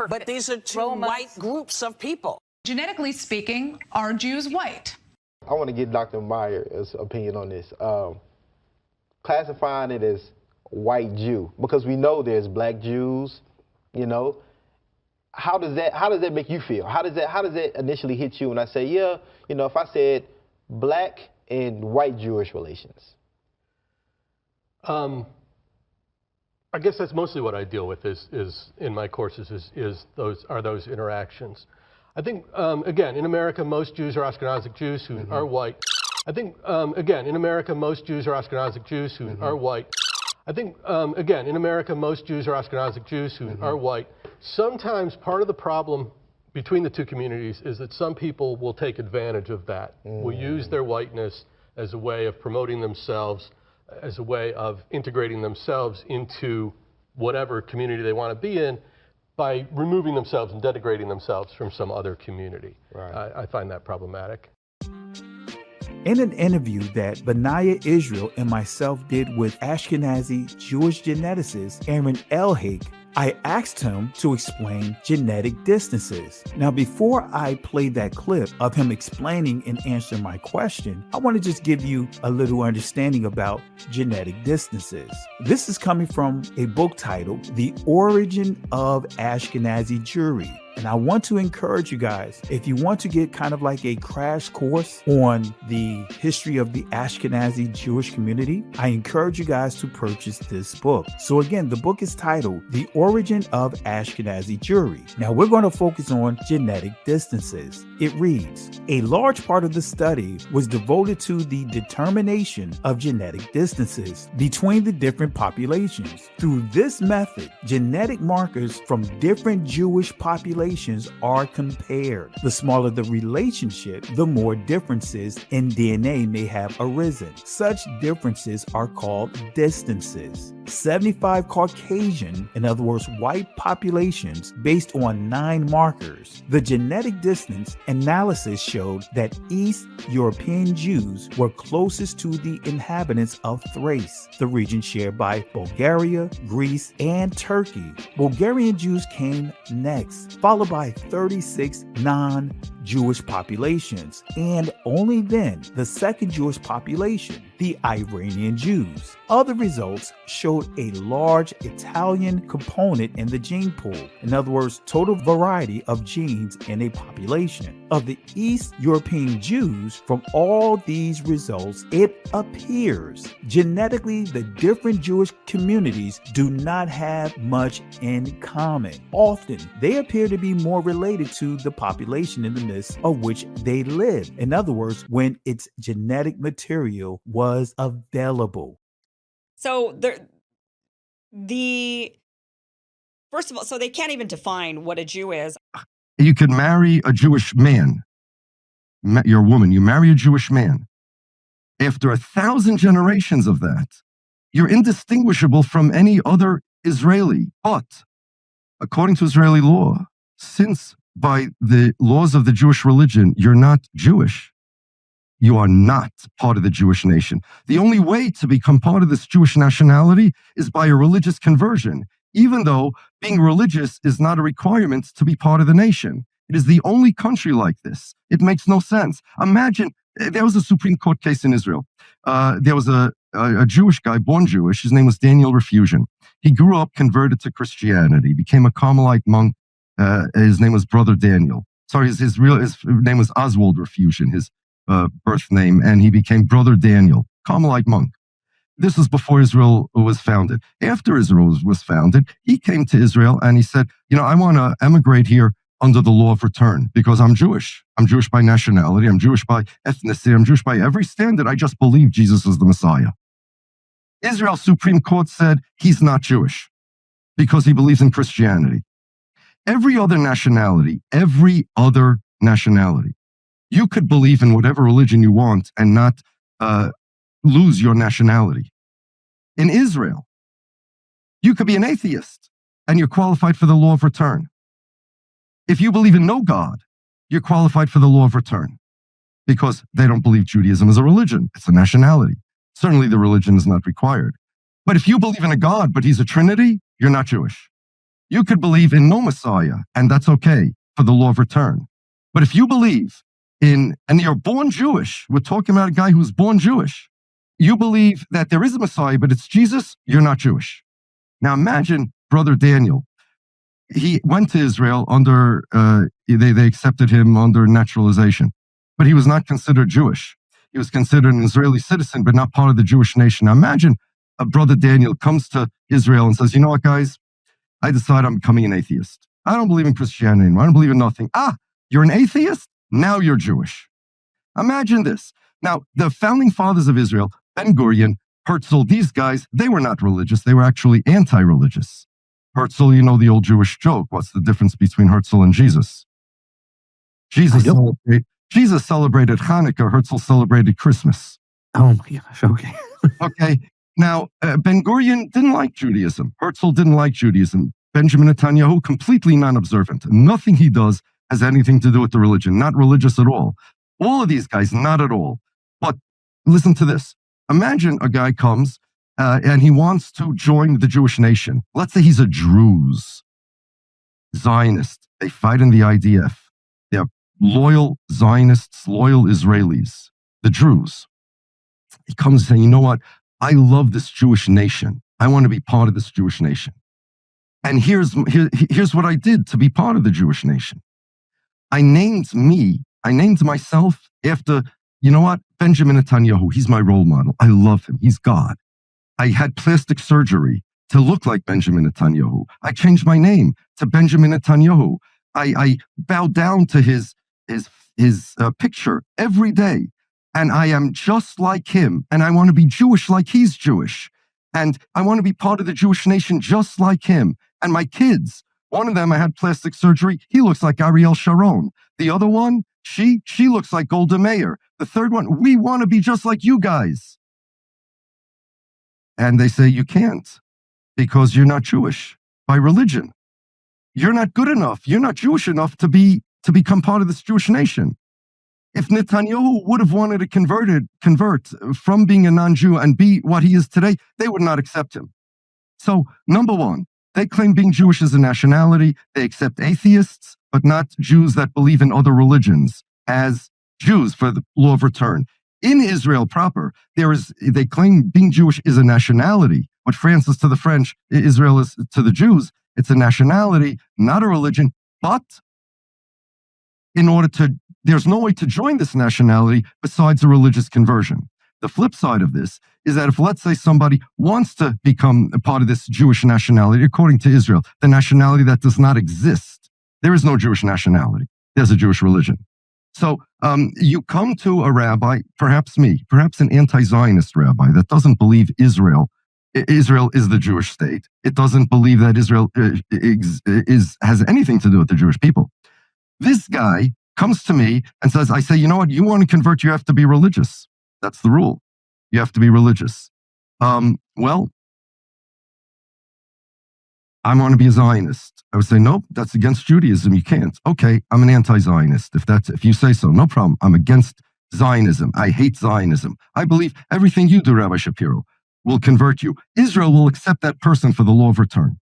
But these are two white groups of people. Genetically speaking, are Jews white? I want to get Dr. Meyer's opinion on this. Classifying it as white Jew, because we know there's black Jews, you know. How does that make you feel? How does that initially hit you when I say, yeah, you know, if I said black and white Jewish relations? I guess that's mostly what I deal with is in my courses is those interactions. I think, again, in America, most Jews are Ashkenazic Jews who are white. I think, again, in America, most Jews are Ashkenazic Jews who are white. I think, again, in America, most Jews are Ashkenazic Jews who are white. Sometimes part of the problem between the two communities is that some people will take advantage of that, will use their whiteness as a way of promoting themselves, as a way of integrating themselves into whatever community they want to be in, by removing themselves and denigrating themselves from some other community. Right. I find that problematic. In an interview that Benaiah Israel and myself did with Ashkenazi Jewish geneticist Aaron Elhaig, I asked him to explain genetic distances. Now, before I play that clip of him explaining and answering my question, I want to just give you a little understanding about genetic distances. This is coming from a book titled The Origin of Ashkenazi Jewry. And I want to encourage you guys, if you want to get kind of like a crash course on the history of the Ashkenazi Jewish community, I encourage you guys to purchase this book. So again, the book is titled The Origin of Ashkenazi Jewry. Now we're going to focus on genetic distances. It reads, a large part of the study was devoted to the determination of genetic distances between the different populations. Through this method, genetic markers from different Jewish populations are compared. The smaller the relationship, the more differences in DNA may have arisen. Such differences are called distances. 75 Caucasian, in other words, white populations based on 9 markers. The genetic distance analysis showed that East European Jews were closest to the inhabitants of Thrace, the region shared by Bulgaria, Greece, and Turkey. Bulgarian Jews came next, followed by 36 non-Jewish populations, and only then the second Jewish population, the Iranian Jews. Other results showed a large Italian component in the gene pool. In other words, total variety of genes in a population. Of the East European Jews, from all these results, it appears genetically the different Jewish communities do not have much in common. Often, they appear to be more related to the population in the midst of which they live. In other words, when its genetic material was available. So first of all, so they can't even define what a Jew is. You could marry a Jewish man. You're a woman. You marry a Jewish man. After 1,000 generations of that, you're indistinguishable from any other Israeli. But according to Israeli law, since by the laws of the Jewish religion, you're not Jewish, you are not part of the Jewish nation. The only way to become part of this Jewish nationality is by a religious conversion, even though being religious is not a requirement to be part of the nation. It is the only country like this. It makes no sense. Imagine, there was a Supreme Court case in Israel. There was a Jewish guy, born Jewish. His name was Daniel Refusion. He grew up, converted to Christianity, became a Carmelite monk. His name was Brother Daniel. Sorry, his name was Oswald Refusion, his birth name, and he became Brother Daniel, Carmelite monk. This was before Israel was founded. After Israel was founded, he came to Israel and he said, I want to emigrate here under the law of return because I'm Jewish. I'm Jewish by nationality. I'm Jewish by ethnicity. I'm Jewish by every standard. I just believe Jesus is the Messiah. Israel's Supreme Court said he's not Jewish because he believes in Christianity. Every other nationality, you could believe in whatever religion you want and not lose your nationality. In Israel, you could be an atheist and you're qualified for the law of return. If you believe in no God, you're qualified for the law of return because they don't believe Judaism is a religion. It's a nationality. Certainly the religion is not required. But if you believe in a God, but he's a Trinity, you're not Jewish. You could believe in no Messiah, and that's okay for the law of return. But if you believe and you're born Jewish, we're talking about a guy who's born Jewish, you believe that there is a Messiah, but it's Jesus, you're not Jewish. Now imagine Brother Daniel. He went to Israel under, they accepted him under naturalization, but he was not considered Jewish. He was considered an Israeli citizen, but not part of the Jewish nation. Now imagine a Brother Daniel comes to Israel and says, you know what, guys? I decide I'm becoming an atheist. I don't believe in Christianity anymore. I don't believe in nothing. You're an atheist? Now you're Jewish. Imagine this. Now, the founding fathers of Israel, Ben-Gurion, Herzl, these guys, they were not religious. They were actually anti-religious. Herzl, you know the old Jewish joke. What's the difference between Herzl and Jesus? Jesus celebrated Hanukkah. Herzl celebrated Christmas. Oh my gosh. Okay. Okay. Now, Ben-Gurion didn't like Judaism. Herzl didn't like Judaism. Benjamin Netanyahu, completely non-observant. Nothing he does has anything to do with the religion. Not religious at all. All of these guys, not at all. But listen to this. Imagine a guy comes and he wants to join the Jewish nation. Let's say he's a Druze, Zionist. They fight in the IDF. They're loyal Zionists, loyal Israelis, the Druze. He comes saying, you know what? I love this Jewish nation. I want to be part of this Jewish nation. And here's what I did to be part of the Jewish nation. I named myself after, you know what? Benjamin Netanyahu. He's my role model. I love him. He's God. I had plastic surgery to look like Benjamin Netanyahu. I changed my name to Benjamin Netanyahu. I bowed down to his picture every day. And I am just like him. And I want to be Jewish like he's Jewish. And I want to be part of the Jewish nation just like him. And my kids, one of them, I had plastic surgery. He looks like Ariel Sharon. The other one, she looks like Golda Meir. The third one, we want to be just like you guys. And they say, you can't because you're not Jewish by religion. You're not good enough. You're not Jewish enough to become part of this Jewish nation. If Netanyahu would have wanted to convert from being a non-Jew and be what he is today, they would not accept him. So, number one, they claim being Jewish is a nationality. They accept atheists, but not Jews that believe in other religions as Jews for the law of return. In Israel proper, they claim being Jewish is a nationality. What France is to the French, Israel is to the Jews. It's a nationality, not a religion, but there's no way to join this nationality besides a religious conversion. The flip side of this is that if, let's say, somebody wants to become a part of this Jewish nationality, according to Israel, the nationality that does not exist, there is no Jewish nationality. There's a Jewish religion. So you come to a rabbi, perhaps an anti-Zionist rabbi that doesn't believe Israel is the Jewish state. It doesn't believe that Israel has anything to do with the Jewish people. This guy comes to me and says, I say, you know what? You want to convert, you have to be religious. That's the rule. You have to be religious. Well, I want to be a Zionist. I would say, nope, that's against Judaism. You can't. Okay, I'm an anti-Zionist. If you say so, no problem. I'm against Zionism. I hate Zionism. I believe everything you do, Rabbi Shapiro, will convert you. Israel will accept that person for the law of return.